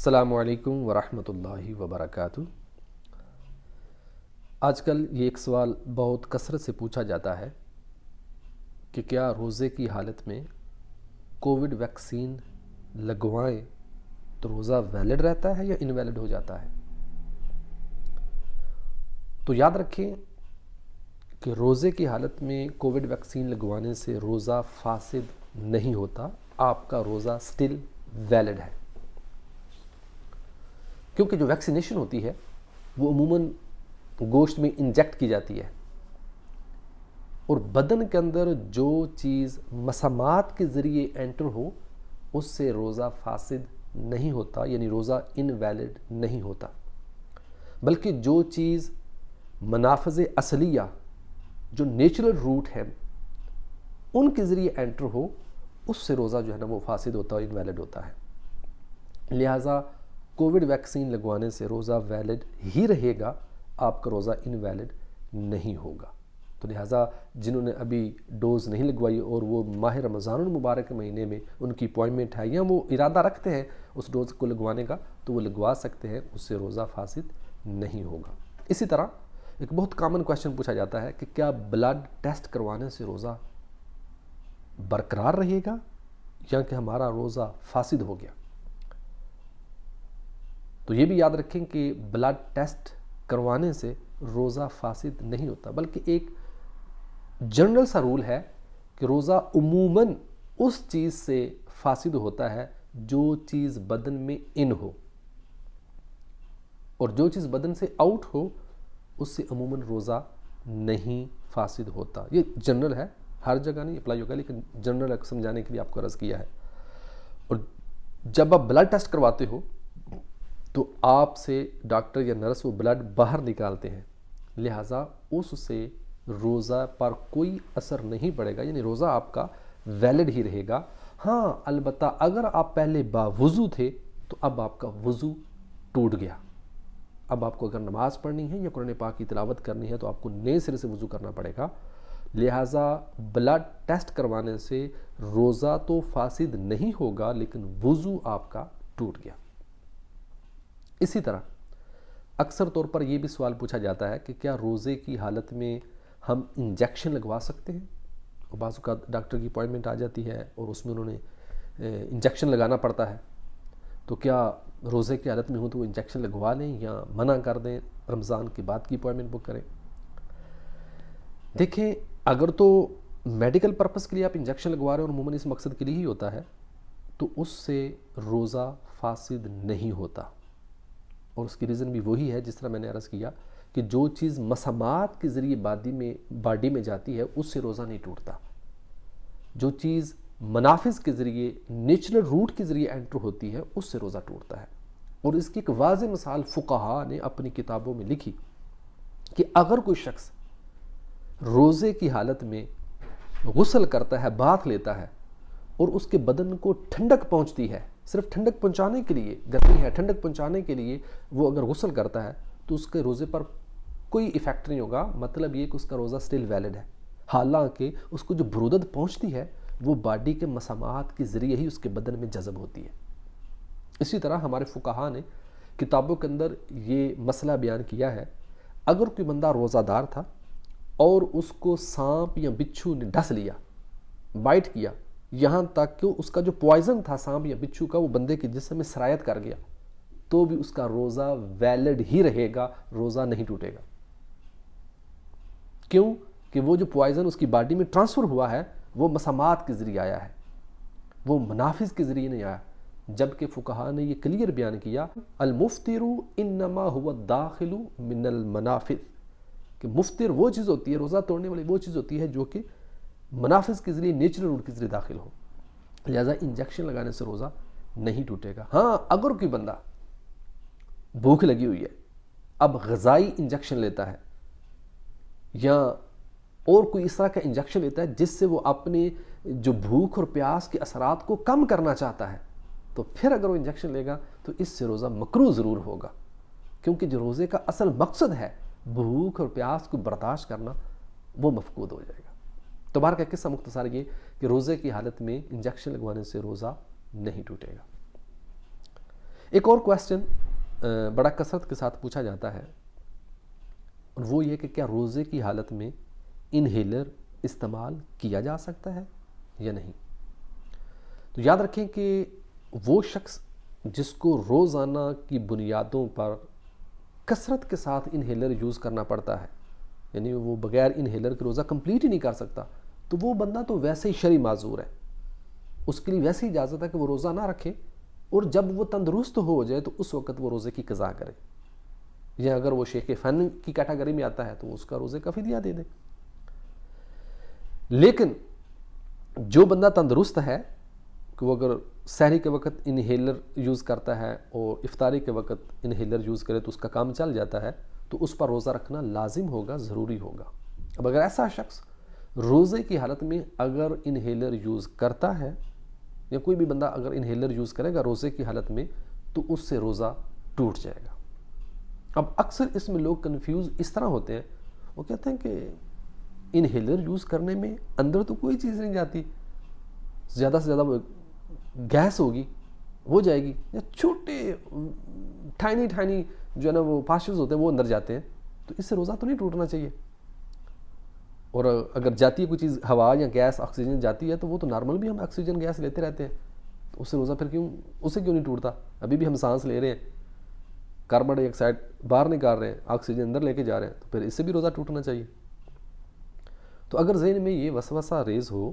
السلام علیکم ورحمۃ اللہ وبرکاتہ۔ آج کل یہ ایک سوال بہت کثرت سے پوچھا جاتا ہے کہ کیا روزے کی حالت میں کووڈ ویکسین لگوائیں تو روزہ ویلڈ رہتا ہے یا انویلڈ ہو جاتا ہے؟ تو یاد رکھیں کہ روزے کی حالت میں کووڈ ویکسین لگوانے سے روزہ فاسد نہیں ہوتا، آپ کا روزہ سٹل ویلڈ ہے، کیونکہ جو ویکسینیشن ہوتی ہے وہ عموماً گوشت میں انجیکٹ کی جاتی ہے، اور بدن کے اندر جو چیز مسامات کے ذریعے انٹر ہو اس سے روزہ فاسد نہیں ہوتا، یعنی روزہ انویلڈ نہیں ہوتا، بلکہ جو چیز منافذ اصلیہ جو نیچرل روٹ ہے ان کے ذریعے انٹر ہو اس سے روزہ جو ہے نا وہ فاسد ہوتا ہے، انویلڈ ہوتا ہے۔ لہٰذا کووڈ ویکسین لگوانے سے روزہ ویلڈ ہی رہے گا، آپ کا روزہ انویلڈ نہیں ہوگا۔ تو لہٰذا جنہوں نے ابھی ڈوز نہیں لگوائی اور وہ ماہ رمضان المبارک مہینے میں ان کی اپوائنٹمنٹ ہے یا وہ ارادہ رکھتے ہیں اس ڈوز کو لگوانے کا تو وہ لگوا سکتے ہیں، اس سے روزہ فاسد نہیں ہوگا۔ اسی طرح ایک بہت کامن کویشچن پوچھا جاتا ہے کہ کیا بلڈ ٹیسٹ کروانے سے روزہ برقرار رہے گا یا کہ ہمارا روزہ فاسد ہو گیا؟ تو یہ بھی یاد رکھیں کہ بلڈ ٹیسٹ کروانے سے روزہ فاسد نہیں ہوتا، بلکہ ایک جنرل سا رول ہے کہ روزہ عموماً اس چیز سے فاسد ہوتا ہے جو چیز بدن میں ان ہو، اور جو چیز بدن سے آؤٹ ہو اس سے عموماً روزہ نہیں فاسد ہوتا۔ یہ جنرل ہے، ہر جگہ نہیں اپلائی ہوگا، لیکن جنرل سمجھانے کے لیے آپ کو عرض کیا ہے۔ اور جب آپ بلڈ ٹیسٹ کرواتے ہو تو آپ سے ڈاکٹر یا نرس وہ بلڈ باہر نکالتے ہیں، لہٰذا اس سے روزہ پر کوئی اثر نہیں پڑے گا، یعنی روزہ آپ کا ویلڈ ہی رہے گا۔ ہاں البتہ اگر آپ پہلے باوضو تھے تو اب آپ کا وضو ٹوٹ گیا، اب آپ کو اگر نماز پڑھنی ہے یا قرآن پاک کی تلاوت کرنی ہے تو آپ کو نئے سرے سے وضو کرنا پڑے گا۔ لہٰذا بلڈ ٹیسٹ کروانے سے روزہ تو فاسد نہیں ہوگا لیکن وضو آپ کا ٹوٹ گیا۔ اسی طرح اکثر طور پر یہ بھی سوال پوچھا جاتا ہے کہ کیا روزے کی حالت میں ہم انجیکشن لگوا سکتے ہیں؟ اور بعض اوقات ڈاکٹر کی اپوائنٹمنٹ آ جاتی ہے اور اس میں انہوں نے انجیکشن لگانا پڑتا ہے، تو کیا روزے کی حالت میں ہوں تو وہ انجیکشن لگوا لیں یا منع کر دیں، رمضان کے بعد کی اپوائنٹمنٹ بک کریں؟ دیکھیں، اگر تو میڈیکل پرپس کے لیے آپ انجیکشن لگوا رہے ہیں اور عموماً اس مقصد کے لیے ہی ہوتا ہے تو اس سے روزہ فاسد نہیں ہوتا، اور اس کی ریزن بھی وہی ہے جس طرح میں نے عرض کیا کہ جو چیز مسامات کے ذریعے باڈی میں جاتی ہے اس سے روزہ نہیں ٹوٹتا، جو چیز منافذ کے ذریعے نیچرل روٹ کے ذریعے انٹر ہوتی ہے اس سے روزہ ٹوٹتا ہے۔ اور اس کی ایک واضح مثال فقہا نے اپنی کتابوں میں لکھی کہ اگر کوئی شخص روزے کی حالت میں غسل کرتا ہے، باتھ لیتا ہے، اور اس کے بدن کو ٹھنڈک پہنچتی ہے، صرف ٹھنڈک پہنچانے کے لیے، گرمی ہے ٹھنڈک پہنچانے کے لیے وہ اگر غسل کرتا ہے تو اس کے روزے پر کوئی ایفیکٹ نہیں ہوگا، مطلب یہ کہ اس کا روزہ سٹل ویلڈ ہے، حالانکہ اس کو جو برودت پہنچتی ہے وہ باڈی کے مسامات کے ذریعے ہی اس کے بدن میں جذب ہوتی ہے۔ اسی طرح ہمارے فقہا نے کتابوں کے اندر یہ مسئلہ بیان کیا ہے، اگر کوئی بندہ روزہ دار تھا اور اس کو سانپ یا بچھو نے ڈس لیا، بائٹ کیا، یہاں تک کہ اس کا جو پوائزن تھا سانپ یا بچھو کا وہ بندے کے جسم میں سرایت کر گیا، تو بھی اس کا روزہ ویلڈ ہی رہے گا، روزہ نہیں ٹوٹے گا۔ کیوں؟ کہ وہ جو پوائزن اس کی باڈی میں ٹرانسفر ہوا ہے وہ مسامات کے ذریعے آیا ہے، وہ منافذ کے ذریعے نہیں آیا، جبکہ فقہا نے یہ کلیئر بیان کیا المفطر انما هو الداخل من المنافذ، کہ مفطر وہ چیز ہوتی ہے، روزہ توڑنے والی وہ چیز ہوتی ہے جو کہ منافذ کے ذریعے نیچرل روٹ کے ذریعے داخل ہو، لہذا انجیکشن لگانے سے روزہ نہیں ٹوٹے گا۔ ہاں اگر کوئی بندہ بھوک لگی ہوئی ہے، اب غذائی انجیکشن لیتا ہے یا اور کوئی اس طرح کا انجیکشن لیتا ہے جس سے وہ اپنے جو بھوک اور پیاس کے اثرات کو کم کرنا چاہتا ہے، تو پھر اگر وہ انجیکشن لے گا تو اس سے روزہ مکروہ ضرور ہوگا، کیونکہ جو روزے کا اصل مقصد ہے بھوک اور پیاس کو برداشت کرنا وہ مفقود ہو جائے گا۔ تو بہر کا قصہ مختصر یہ کہ روزے کی حالت میں انجیکشن لگوانے سے روزہ نہیں ٹوٹے گا۔ ایک اور کویسچن بڑا کثرت کے ساتھ پوچھا جاتا ہے، اور وہ یہ کہ کیا روزے کی حالت میں انہیلر استعمال کیا جا سکتا ہے یا نہیں؟ تو یاد رکھیں کہ وہ شخص جس کو روزانہ کی بنیادوں پر کثرت کے ساتھ انہیلر یوز کرنا پڑتا ہے، یعنی وہ بغیر انہیلر کے روزہ کمپلیٹ ہی نہیں کر سکتا، تو وہ بندہ تو ویسے ہی شرعی معذور ہے، اس کے لیے ویسے ہی اجازت ہے کہ وہ روزہ نہ رکھے، اور جب وہ تندرست ہو جائے تو اس وقت وہ روزے کی قضا کرے، یا اگر وہ شیخ فن کی کیٹیگری میں آتا ہے تو اس کا روزے کا فدیہ دے دے۔ لیکن جو بندہ تندرست ہے کہ وہ اگر سحری کے وقت انہیلر یوز کرتا ہے اور افطاری کے وقت انہیلر یوز کرے تو اس کا کام چل جاتا ہے، تو اس پر روزہ رکھنا لازم ہوگا، ضروری ہوگا۔ اب اگر ایسا شخص روزے کی حالت میں اگر انہیلر یوز کرتا ہے، یا کوئی بھی بندہ اگر انہیلر یوز کرے گا روزے کی حالت میں، تو اس سے روزہ ٹوٹ جائے گا۔ اب اکثر اس میں لوگ کنفیوز اس طرح ہوتے ہیں، وہ کہتے ہیں کہ انہیلر یوز کرنے میں اندر تو کوئی چیز نہیں جاتی، زیادہ سے زیادہ گیس ہوگی، ہو جائے گی، یا چھوٹے ٹائنی جو ہے نا وہ پاسچرز ہوتے ہیں وہ اندر جاتے ہیں، تو اس سے روزہ تو نہیں ٹوٹنا چاہیے۔ اور اگر جاتی ہے کوئی چیز، ہوا یا گیس، آکسیجن جاتی ہے، تو وہ تو نارمل بھی ہم آکسیجن گیس لیتے رہتے ہیں، تو اس سے روزہ پھر اس سے کیوں نہیں ٹوٹتا؟ ابھی بھی ہم سانس لے رہے ہیں، کاربن ڈائی آکسائڈ باہر نکال رہے ہیں، آکسیجن اندر لے کے جا رہے ہیں، تو پھر اس سے بھی روزہ ٹوٹنا چاہیے۔ تو اگر ذہن میں یہ وسوسہ ریز ہو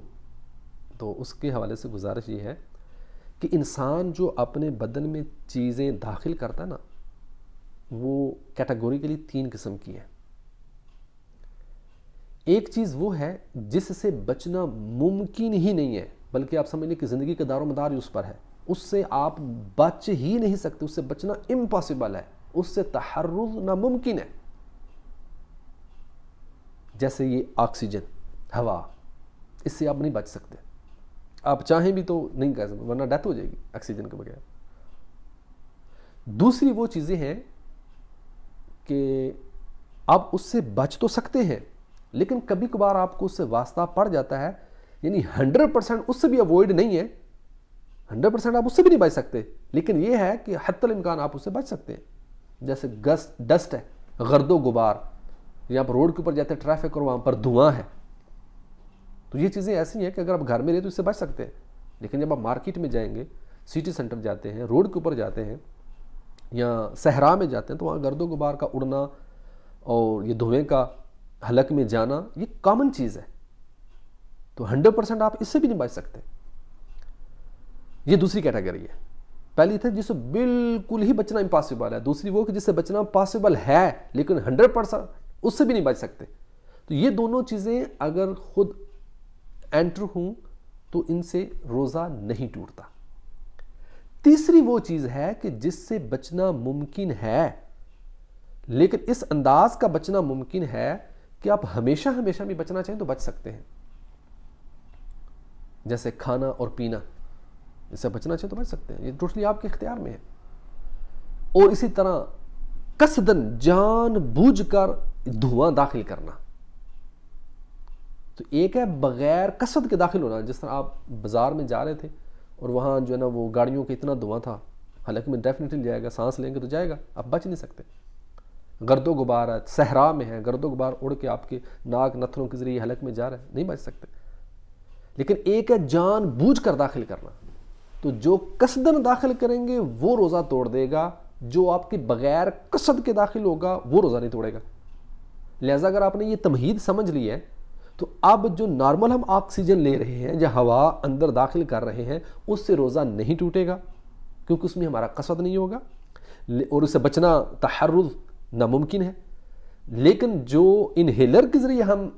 تو اس کے حوالے سے گزارش یہ ہے کہ انسان جو اپنے بدن میں چیزیں داخل کرتا ہے نا، وہ کیٹیگوریکلی 3 قسم کی ہیں۔ ایک چیز وہ ہے جس سے بچنا ممکن ہی نہیں ہے، بلکہ آپ سمجھ لیں کہ زندگی کا دار و مدار اس پر ہے، اس سے آپ بچ ہی نہیں سکتے، اس سے بچنا امپاسبل ہے، اس سے تحرز ناممکن ہے، جیسے یہ آکسیجن، ہوا، اس سے آپ نہیں بچ سکتے، آپ چاہیں بھی تو نہیں کر سکتے، ورنہ ڈیتھ ہو جائے گی آکسیجن کے بغیر۔ دوسری وہ چیزیں ہیں کہ آپ اس سے بچ تو سکتے ہیں، لیکن کبھی کبھار آپ کو اس سے واسطہ پڑ جاتا ہے، یعنی 100% اس سے بھی اوائڈ نہیں ہے، 100% آپ اس سے بھی نہیں بچ سکتے، لیکن یہ ہے کہ حتی الامکان آپ اس سے بچ سکتے ہیں، جیسے ڈسٹ ہے، گرد و غبار، یا آپ روڈ کے اوپر جاتے ہیں ٹریفک اور وہاں پر دھواں ہے، تو یہ چیزیں ایسی ہیں کہ اگر آپ گھر میں رہے تو اس سے بچ سکتے ہیں، لیکن جب آپ مارکیٹ میں جائیں گے، سٹی سینٹر جاتے ہیں، روڈ کے اوپر جاتے ہیں، یا صحرا میں جاتے ہیں، تو وہاں گرد و غبار کا اڑنا اور یہ دھوئیں کا حلق میں جانا یہ کامن چیز ہے، تو 100% آپ اس سے بھی نہیں بچ سکتے۔ یہ دوسری کیٹیگری ہے۔ پہلی تھی جس سے بالکل ہی بچنا امپاسبل ہے، دوسری وہ کہ جس سے بچنا پاسبل ہے لیکن 100% اس سے بھی نہیں بچ سکتے۔ تو یہ دونوں چیزیں اگر خود انٹر ہوں تو ان سے روزہ نہیں ٹوٹتا۔ تیسری وہ چیز ہے کہ جس سے بچنا ممکن ہے، لیکن اس انداز کا بچنا ممکن ہے کہ آپ ہمیشہ بھی بچنا چاہیں تو بچ سکتے ہیں، جیسے کھانا اور پینا، اس سے بچنا چاہیں تو بچ سکتے ہیں، یہ ٹوٹلی آپ کے اختیار میں ہے۔ اور اسی طرح قصدن جان بوجھ کر دھواں داخل کرنا، تو ایک ہے بغیر قصد کے داخل ہونا، جس طرح آپ بازار میں جا رہے تھے اور وہاں جو ہے نا وہ گاڑیوں کے اتنا دھواں تھا، حالانکہ میں ڈیفینیٹلی جائے گا، سانس لیں گے تو جائے گا، آپ بچ نہیں سکتے۔ گرد و غبار ہے، صحرا میں ہے، گرد و غبار اڑ کے آپ کے ناک نتھنوں کے ذریعے حلق میں جا رہا ہے، نہیں بچ سکتے۔ لیکن ایک ہے جان بوجھ کر داخل کرنا، تو جو قصدن داخل کریں گے وہ روزہ توڑ دے گا، جو آپ کے بغیر قصد کے داخل ہوگا وہ روزہ نہیں توڑے گا۔ لہٰذا اگر آپ نے یہ تمہید سمجھ لی ہے تو اب جو نارمل ہم آکسیجن لے رہے ہیں یا ہوا اندر داخل کر رہے ہیں اس سے روزہ نہیں ٹوٹے گا، کیونکہ اس میں ہمارا قصد نہیں ہوگا اور اس سے بچنا تحرز ناممکن ہے۔ لیکن جو انہیلر کے ذریعے ہم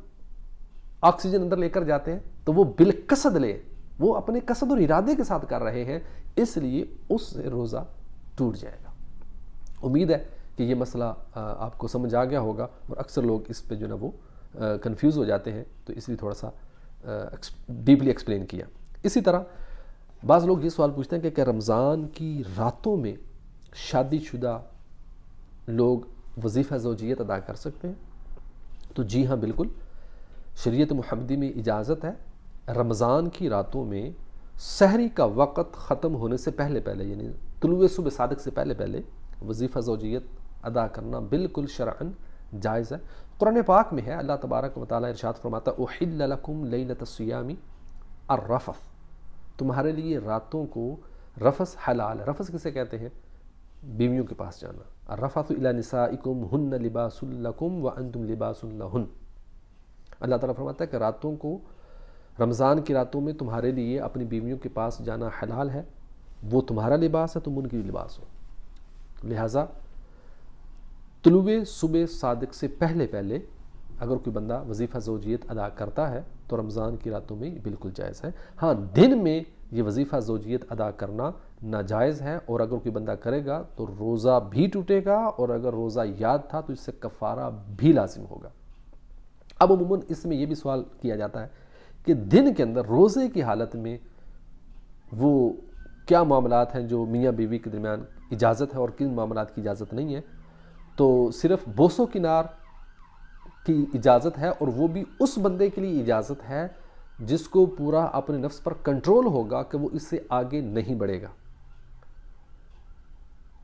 آکسیجن اندر لے کر جاتے ہیں تو وہ بالقصد لے، وہ اپنے قصد اور ارادے کے ساتھ کر رہے ہیں، اس لیے اس سے روزہ ٹوٹ جائے گا۔ امید ہے کہ یہ مسئلہ آپ کو سمجھ آ گیا ہوگا، اور اکثر لوگ اس پہ جو نا وہ کنفیوز ہو جاتے ہیں، تو اس لیے تھوڑا سا ڈیپلی ایکسپلین کیا۔ اسی طرح بعض لوگ یہ سوال پوچھتے ہیں کہ کیا رمضان کی راتوں میں شادی شدہ لوگ وظیفہ زوجیت ادا کر سکتے ہیں؟ تو جی ہاں، بالکل، شریعت محمدی میں اجازت ہے رمضان کی راتوں میں سحری کا وقت ختم ہونے سے پہلے یعنی طلوع صبح صادق سے پہلے پہلے وظیفہ زوجیت ادا کرنا بالکل شرعاً جائز ہے۔ قرآن پاک میں ہے، اللہ تبارک و تعالیٰ ارشاد فرماتا ہے احل لکم لیلۃ الصیام الرفث، تمہارے لیے راتوں کو رفث حلال ہے۔ رفث کسے کہتے ہیں؟ بیویوں کے پاس جانا۔ الرفث الی نسائکم ہن لباس لکم وانتم لباس لہن۔ اللہ تعالیٰ فرماتا ہے کہ راتوں کو، رمضان کی راتوں میں تمہارے لیے اپنی بیویوں کے پاس جانا حلال ہے، وہ تمہارا لباس ہے، تم ان کی لباس ہو۔ لہٰذا طلوع صبح صادق سے پہلے پہلے اگر کوئی بندہ وظیفہ زوجیت ادا کرتا ہے تو رمضان کی راتوں میں بالکل جائز ہے۔ ہاں، دن میں یہ وظیفہ زوجیت ادا کرنا ناجائز ہے، اور اگر کوئی بندہ کرے گا تو روزہ بھی ٹوٹے گا، اور اگر روزہ یاد تھا تو اس سے کفارہ بھی لازم ہوگا۔ اب عموماً اس میں یہ بھی سوال کیا جاتا ہے کہ دن کے اندر روزے کی حالت میں وہ کیا معاملات ہیں جو میاں بیوی کے درمیان اجازت ہے اور کن معاملات کی اجازت نہیں ہے؟ تو صرف بوسو کنار کی اجازت ہے، اور وہ بھی اس بندے کے لیے اجازت ہے جس کو پورا اپنے نفس پر کنٹرول ہوگا کہ وہ اس سے آگے نہیں بڑھے گا۔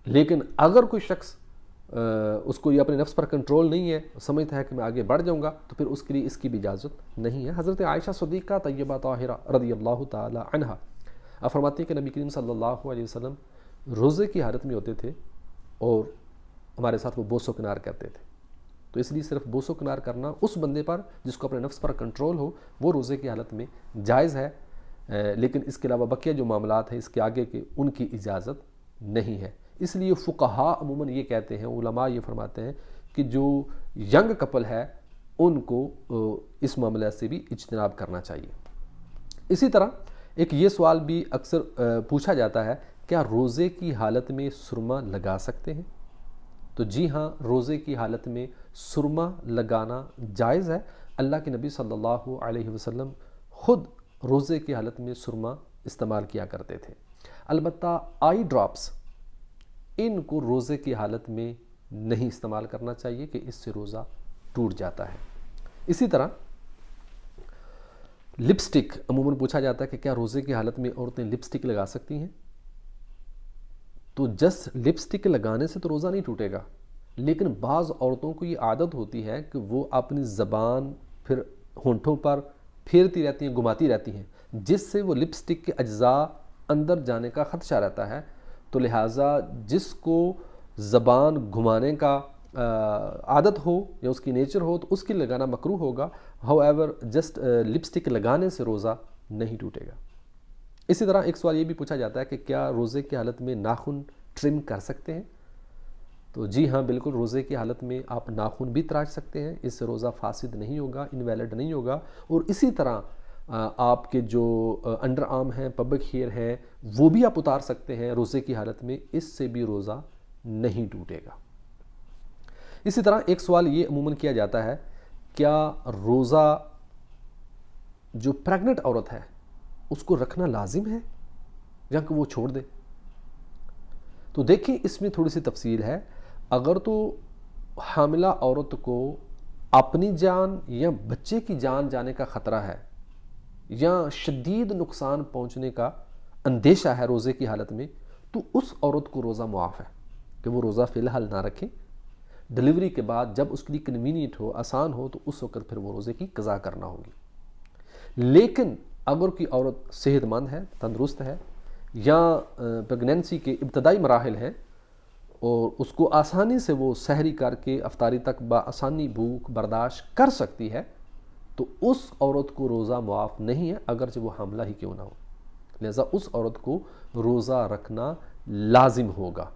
لیکن اگر کوئی شخص اس کو یہ اپنے نفس پر کنٹرول نہیں ہے، سمجھتا ہے کہ میں آگے بڑھ جاؤں گا، تو پھر اس کے لیے اس کی بھی اجازت نہیں ہے۔ حضرت عائشہ صدیقہ طیبہ طاہرہ رضی اللہ تعالی عنہا فرماتی ہیں کہ نبی کریم صلی اللہ علیہ وسلم روزے کی حالت میں ہوتے تھے اور ہمارے ساتھ وہ بوسو کنار کرتے تھے۔ تو اس لیے صرف بوسو کنار کرنا اس بندے پر جس کو اپنے نفس پر کنٹرول ہو، وہ روزے کی حالت میں جائز ہے، لیکن اس کے علاوہ بقیہ جو معاملات ہیں اس کے آگے کے ان کی اجازت نہیں ہے۔ اس لیے فقہاء عموماً یہ کہتے ہیں، علماء یہ فرماتے ہیں کہ جو ینگ کپل ہے ان کو اس معاملے سے بھی اجتناب کرنا چاہیے۔ اسی طرح ایک یہ سوال بھی اکثر پوچھا جاتا ہے، کیا روزے کی حالت میں سرما لگا سکتے ہیں؟ تو جی ہاں، روزے کی حالت میں سرما لگانا جائز ہے۔ اللہ کے نبی صلی اللہ علیہ وسلم خود روزے کی حالت میں سرما استعمال کیا کرتے تھے۔ البتہ آئی ڈراپس ان کو روزے کی حالت میں نہیں استعمال کرنا چاہیے کہ اس سے روزہ ٹوٹ جاتا ہے۔ اسی طرح لپسٹک عموماً پوچھا جاتا ہے کہ کیا روزے کی حالت میں عورتیں لپسٹک لگا سکتی ہیں؟ تو جسٹ لپسٹک لگانے سے تو روزہ نہیں ٹوٹے گا، لیکن بعض عورتوں کو یہ عادت ہوتی ہے کہ وہ اپنی زبان پھر ہونٹوں پر پھیرتی رہتی ہیں، گھماتی رہتی ہیں، جس سے وہ لپسٹک کے اجزاء اندر جانے کا خدشہ رہتا ہے۔ تو لہٰذا جس کو زبان گھمانے کا عادت ہو یا اس کی نیچر ہو تو اس کی لگانا مکروہ ہوگا، ہاؤ ایور جسٹ لپسٹک لگانے سے روزہ نہیں ٹوٹے گا۔ اسی طرح ایک سوال یہ بھی پوچھا جاتا ہے کہ کیا روزے کی حالت میں ناخن ٹرم کر سکتے ہیں؟ تو جی ہاں، بالکل، روزے کی حالت میں آپ ناخن بھی تراش سکتے ہیں، اس سے روزہ فاسد نہیں ہوگا، انویلڈ نہیں ہوگا۔ اور اسی طرح آپ کے جو انڈر آرم ہیں، پبلک ہیئر ہیں، وہ بھی آپ اتار سکتے ہیں روزے کی حالت میں، اس سے بھی روزہ نہیں ٹوٹے گا۔ اسی طرح ایک سوال یہ عموماً کیا جاتا ہے، کیا روزہ جو پریگننٹ عورت ہے اس کو رکھنا لازم ہے یا کہ وہ چھوڑ دے؟ تو دیکھیں، اس میں تھوڑی سی تفصیل ہے۔ اگر تو حاملہ عورت کو اپنی جان یا بچے کی جان جانے کا خطرہ ہے یا شدید نقصان پہنچنے کا اندیشہ ہے روزے کی حالت میں، تو اس عورت کو روزہ معاف ہے کہ وہ روزہ فی الحال نہ رکھے۔ ڈلیوری کے بعد جب اس کے لیے کنوینئنٹ ہو، آسان ہو، تو اس وقت پھر وہ روزے کی قضا کرنا ہوگی۔ لیکن اگر کوئی عورت صحت مند ہے، تندرست ہے، یا پریگنینسی کے ابتدائی مراحل ہیں اور اس کو آسانی سے وہ سحری کر کے افطاری تک بآسانی بھوک برداشت کر سکتی ہے، تو اس عورت کو روزہ معاف نہیں ہے، اگرچہ وہ حاملہ ہی کیوں نہ ہو۔ لہذا اس عورت کو روزہ رکھنا لازم ہوگا۔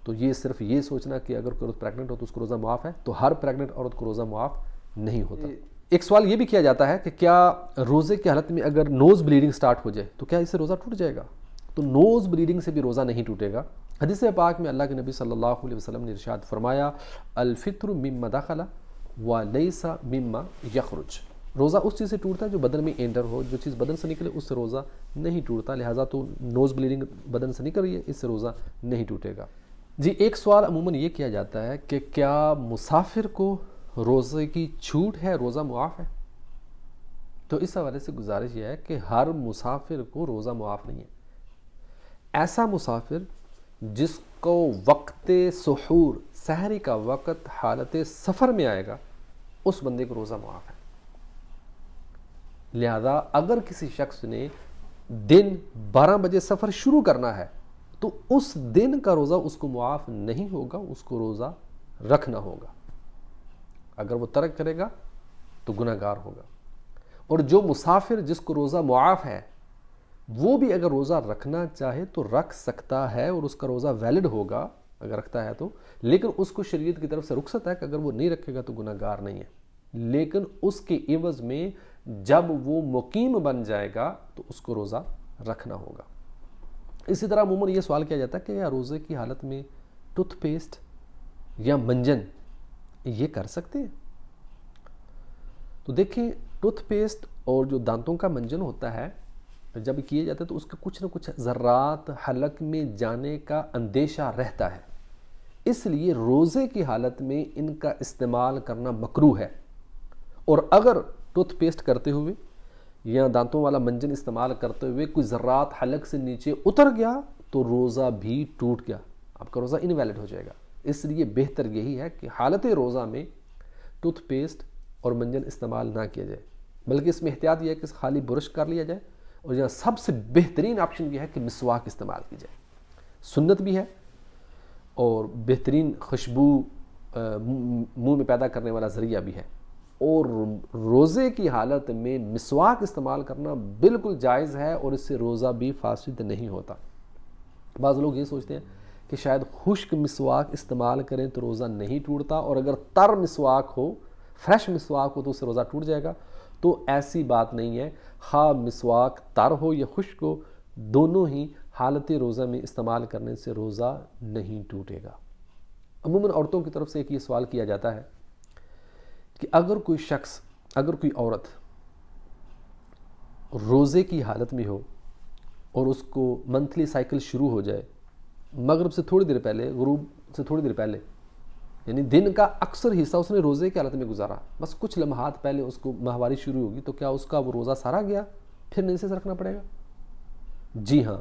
تو یہ صرف یہ سوچنا کہ اگر کوئی عورت پریگننٹ ہو تو اس کو روزہ معاف ہے، تو ہر پریگننٹ عورت کو روزہ معاف نہیں ہوتا۔ ایک سوال یہ بھی کیا جاتا ہے کہ کیا روزے کی حالت میں اگر نوز بلیڈنگ سٹارٹ ہو جائے تو کیا اس سے روزہ ٹوٹ جائے گا؟ تو نوز بلیڈنگ سے بھی روزہ نہیں ٹوٹے گا۔ حدیث پاک میں اللہ کے نبی صلی اللہ علیہ وسلم نے ارشاد فرمایا، الفطر مما دخل ولیس مما یخرج۔ روزہ اس چیز سے ٹوٹتا ہے جو بدن میں انٹر ہو، جو چیز بدن سے نکلے اس سے روزہ نہیں ٹوٹتا۔ لہٰذا تو نوز بلیڈنگ بدن سے نکل رہی ہے، اس سے روزہ نہیں ٹوٹے گا۔ جی، ایک سوال عموماً یہ کیا جاتا ہے کہ کیا مسافر کو روزے کی چھوٹ ہے، روزہ معاف ہے؟ تو اس حوالے سے گزارش یہ ہے کہ ہر مسافر کو روزہ معاف نہیں ہے۔ ایسا مسافر جس کو وقت سحور سحری کا وقت حالت سفر میں آئے گا اس بندے کو روزہ معاف ہے۔ لہذا اگر کسی شخص نے دن 12 بجے سفر شروع کرنا ہے تو اس دن کا روزہ اس کو معاف نہیں ہوگا، اس کو روزہ رکھنا ہوگا۔ اگر وہ ترک کرے گا تو گناہ گار ہوگا۔ اور جو مسافر جس کو روزہ معاف ہے وہ بھی اگر روزہ رکھنا چاہے تو رکھ سکتا ہے اور اس کا روزہ ویلڈ ہوگا اگر رکھتا ہے تو، لیکن اس کو شریعت کی طرف سے رخصت ہے کہ اگر وہ نہیں رکھے گا تو گناہ گار نہیں ہے، لیکن اس کے عوض میں جب وہ مقیم بن جائے گا تو اس کو روزہ رکھنا ہوگا۔ اسی طرح عموماً یہ سوال کیا جاتا ہے کہ یا روزے کی حالت میں ٹوتھ پیسٹ یا منجن یہ کر سکتے ہیں؟ تو دیکھیں، ٹوتھ پیسٹ اور جو دانتوں کا منجن ہوتا ہے جب کیے جاتے ہیں تو اس کے کچھ نہ کچھ ذرات حلق میں جانے کا اندیشہ رہتا ہے، اس لیے روزے کی حالت میں ان کا استعمال کرنا مکروہ ہے۔ اور اگر ٹوتھ پیسٹ کرتے ہوئے یا دانتوں والا منجن استعمال کرتے ہوئے کوئی ذرات حلق سے نیچے اتر گیا تو روزہ بھی ٹوٹ گیا، آپ کا روزہ انویلڈ ہو جائے گا۔ اس لیے بہتر یہی ہے کہ حالت روزہ میں ٹوتھ پیسٹ اور منجن استعمال نہ کیا جائے، بلکہ اس میں احتیاط یہ ہے کہ خالی برش کر لیا جائے، اور یہاں سب سے بہترین آپشن یہ ہے کہ مسواک استعمال کی جائے، سنت بھی ہے اور بہترین خوشبو منہ میں پیدا کرنے والا ذریعہ بھی ہے۔ اور روزے کی حالت میں مسواک استعمال کرنا بالکل جائز ہے اور اس سے روزہ بھی فاسد نہیں ہوتا۔ بعض لوگ یہ سوچتے ہیں کہ شاید خشک مسواک استعمال کریں تو روزہ نہیں ٹوٹتا، اور اگر تر مسواک ہو، فریش مسواک ہو تو اس سے روزہ ٹوٹ جائے گا، تو ایسی بات نہیں ہے۔ خواہ مسواک تر ہو یا خشک ہو، دونوں ہی حالت روزہ میں استعمال کرنے سے روزہ نہیں ٹوٹے گا۔ عموماً عورتوں کی طرف سے ایک یہ سوال کیا جاتا ہے کہ اگر کوئی شخص، اگر کوئی عورت روزے کی حالت میں ہو اور اس کو منتھلی سائیکل شروع ہو جائے مغرب سے تھوڑی دیر پہلے، غروب سے تھوڑی دیر پہلے، یعنی دن کا اکثر حصہ اس نے روزے کی حالت میں گزارا، بس کچھ لمحات پہلے اس کو ماہواری شروع ہوگی، تو کیا اس کا وہ روزہ سارا گیا؟ پھر نہیں سے رکھنا پڑے گا؟ جی ہاں،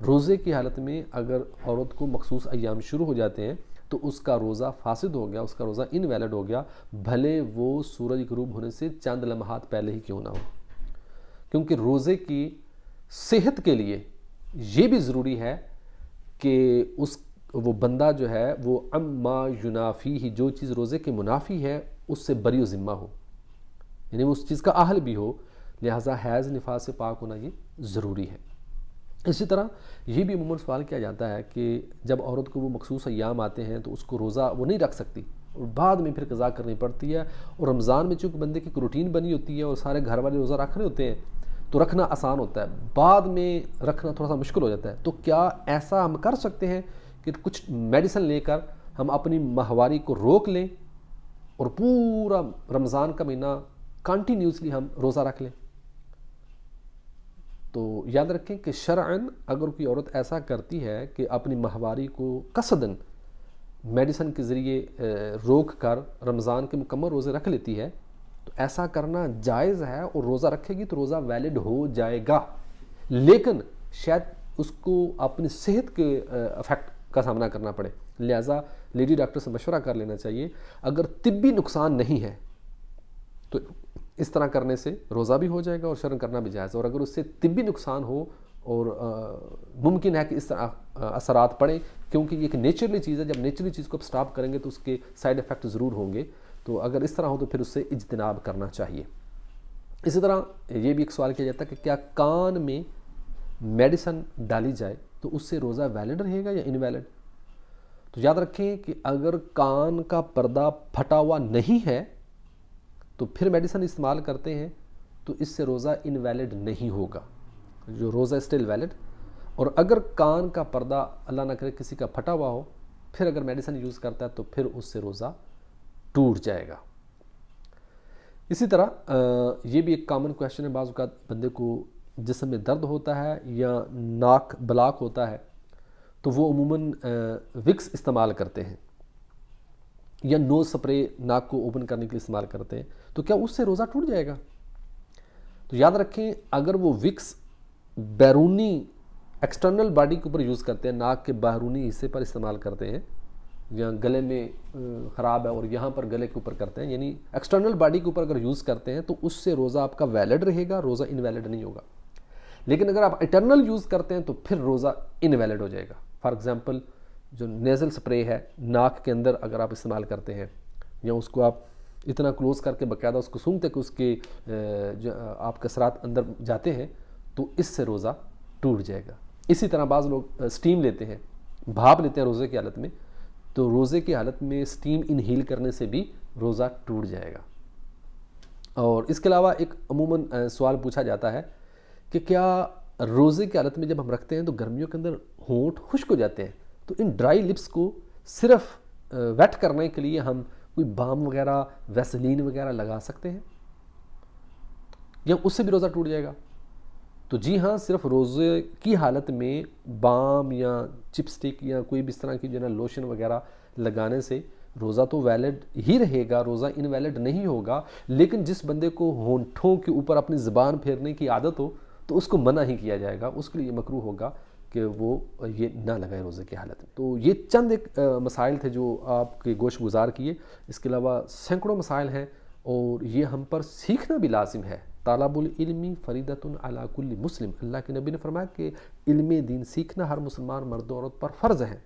روزے کی حالت میں اگر عورت کو مخصوص ایام شروع ہو جاتے ہیں تو اس کا روزہ فاسد ہو گیا، اس کا روزہ انویلڈ ہو گیا، بھلے وہ سورج غروب ہونے سے چند لمحات پہلے ہی کیوں نہ ہو، کیونکہ روزے کی صحت کے لیے یہ بھی ضروری ہے کہ وہ بندہ جو ہے وہ اما ینافی ہی، جو چیز روزے کے منافی ہے اس سے بری و ذمہ ہو، یعنی وہ اس چیز کا اہل بھی ہو، لہٰذا حیض نفاس سے پاک ہونا یہ ضروری ہے۔ اسی طرح یہ بھی عموماً سوال کیا جاتا ہے کہ جب عورت کو وہ مخصوص ایام آتے ہیں تو اس کو روزہ وہ نہیں رکھ سکتی اور بعد میں پھر قضا کرنی پڑتی ہے، اور رمضان میں چونکہ بندے کی روٹین بنی ہوتی ہے اور سارے گھر والے روزہ رکھ رہے ہوتے ہیں تو رکھنا آسان ہوتا ہے، بعد میں رکھنا تھوڑا سا مشکل ہو جاتا ہے۔ تو کیا ایسا ہم کر سکتے ہیں کہ کچھ میڈیسن لے کر ہم اپنی ماہواری کو روک لیں اور پورا رمضان کا مہینہ کنٹینیوسلی ہم روزہ رکھ لیں؟ تو یاد رکھیں کہ شرعاً اگر کوئی عورت ایسا کرتی ہے کہ اپنی ماہواری کو قصداً میڈیسن کے ذریعے روک کر رمضان کے مکمل روزے رکھ لیتی ہے تو ایسا کرنا جائز ہے، اور روزہ رکھے گی تو روزہ ویلڈ ہو جائے گا، لیکن شاید اس کو اپنی صحت کے افیکٹ کا سامنا کرنا پڑے، لہٰذا لیڈی ڈاکٹر سے مشورہ کر لینا چاہیے۔ اگر طبی نقصان نہیں ہے تو اس طرح کرنے سے روزہ بھی ہو جائے گا اور شرعاً کرنا بھی جائز ہے، اور اگر اس سے طبی نقصان ہو اور ممکن ہے کہ اس طرح اثرات پڑیں، کیونکہ یہ ایک نیچرلی چیز ہے، جب نیچرلی چیز کو آپ سٹاپ کریں گے تو اس کے سائیڈ افیکٹ ضرور ہوں گے، تو اگر اس طرح ہو تو پھر اس سے اجتناب کرنا چاہیے۔ اسی طرح یہ بھی ایک سوال کیا جاتا ہے کہ کیا کان میں میڈیسن ڈالی جائے تو اس سے روزہ ویلڈ رہے گا یا انویلڈ؟ تو یاد رکھیں کہ اگر کان کا پردہ پھٹا ہوا نہیں ہے تو پھر میڈیسن استعمال کرتے ہیں تو اس سے روزہ انویلڈ نہیں ہوگا، جو روزہ اسٹل ویلڈ۔ اور اگر کان کا پردہ اللہ نہ کرے کسی کا پھٹا ہوا ہو، پھر اگر میڈیسن یوز کرتا ہے تو پھر اس سے روزہ ٹوٹ جائے گا۔ اسی طرح یہ بھی ایک کامن کویشچن ہے، بعض اوقات بندے کو جسم میں درد ہوتا ہے یا ناک بلاک ہوتا ہے تو وہ عموماً وکس استعمال کرتے ہیں یا نوز سپرے ناک کو اوپن کرنے کے لیے استعمال کرتے ہیں، تو کیا اس سے روزہ ٹوٹ جائے گا؟ تو یاد رکھیں اگر وہ وکس بیرونی ایکسٹرنل باڈی کے اوپر یوز کرتے ہیں، ناک کے باہرونی حصے پر استعمال کرتے ہیں، یا گلے میں خراب ہے اور یہاں پر گلے کے اوپر کرتے ہیں، یعنی ایکسٹرنل باڈی کے اوپر اگر یوز کرتے ہیں تو اس سے روزہ آپ کا ویلڈ رہے گا، روزہ انویلڈ نہیں ہوگا. لیکن اگر آپ انٹرنل یوز کرتے ہیں تو پھر روزہ انویلڈ ہو جائے گا. فار ایگزامپل جو نیزل سپرے ہے، ناک کے اندر اگر آپ استعمال کرتے ہیں، یا اس کو آپ اتنا کلوز کر کے باقاعدہ اس کو سونگتے کہ اس کے جو آپ کثرات اندر جاتے ہیں، تو اس سے روزہ ٹوٹ جائے گا. اسی طرح بعض لوگ اسٹیم لیتے ہیں، بھاپ لیتے ہیں روزے کی حالت میں، تو روزے کی حالت میں اسٹیم انہیل کرنے سے بھی روزہ ٹوٹ جائے گا. اور اس کے علاوہ ایک عموماً سوال پوچھا جاتا ہے کہ کیا روزے کی حالت میں جب ہم رکھتے ہیں تو گرمیوں کے اندر ہونٹ خشک ہو جاتے ہیں، تو ان ڈرائی لپس کو صرف ویٹ کرنے کے لیے ہم کوئی بام وغیرہ، ویسلین وغیرہ لگا سکتے ہیں، یا اس سے بھی روزہ ٹوٹ جائے گا؟ تو جی ہاں، صرف روزے کی حالت میں بام یا چپ سٹک یا کوئی بھی اس طرح کی جو ہے نا لوشن وغیرہ لگانے سے روزہ تو ویلڈ ہی رہے گا، روزہ انویلڈ نہیں ہوگا. لیکن جس بندے کو ہونٹوں کے اوپر اپنی زبان پھیرنے کی عادت ہو تو اس کو منع ہی کیا جائے گا، اس کے لیے مکروہ ہوگا کہ وہ یہ نہ لگائے روزے کی حالت میں. تو یہ چند ایک مسائل تھے جو آپ کے گوش گزار کیے. اس کے علاوہ سینکڑوں مسائل ہیں اور یہ ہم پر سیکھنا بھی لازم ہے. طالب العلم فریضۃ علی کل مسلم، اللہ کے نبی نے فرمایا کہ علم دین سیکھنا ہر مسلمان مرد و عورت پر فرض ہے.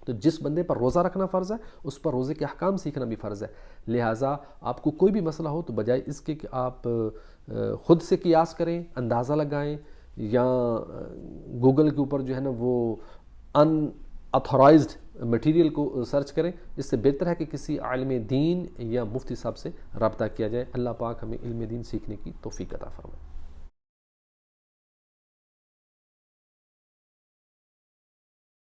تو جس بندے پر روزہ رکھنا فرض ہے اس پر روزے کے احکام سیکھنا بھی فرض ہے. لہٰذا آپ کو کوئی بھی مسئلہ ہو تو بجائے اس کے کہ آپ خود سے قیاس کریں، اندازہ لگائیں، یا گوگل کے اوپر جو ہے نا وہ ان اتھورائزڈ مٹیریل کو سرچ کریں، اس سے بہتر ہے کہ کسی عالم دین یا مفتی صاحب سے رابطہ کیا جائے. اللہ پاک ہمیں علم دین سیکھنے کی توفیق عطا فرمائے.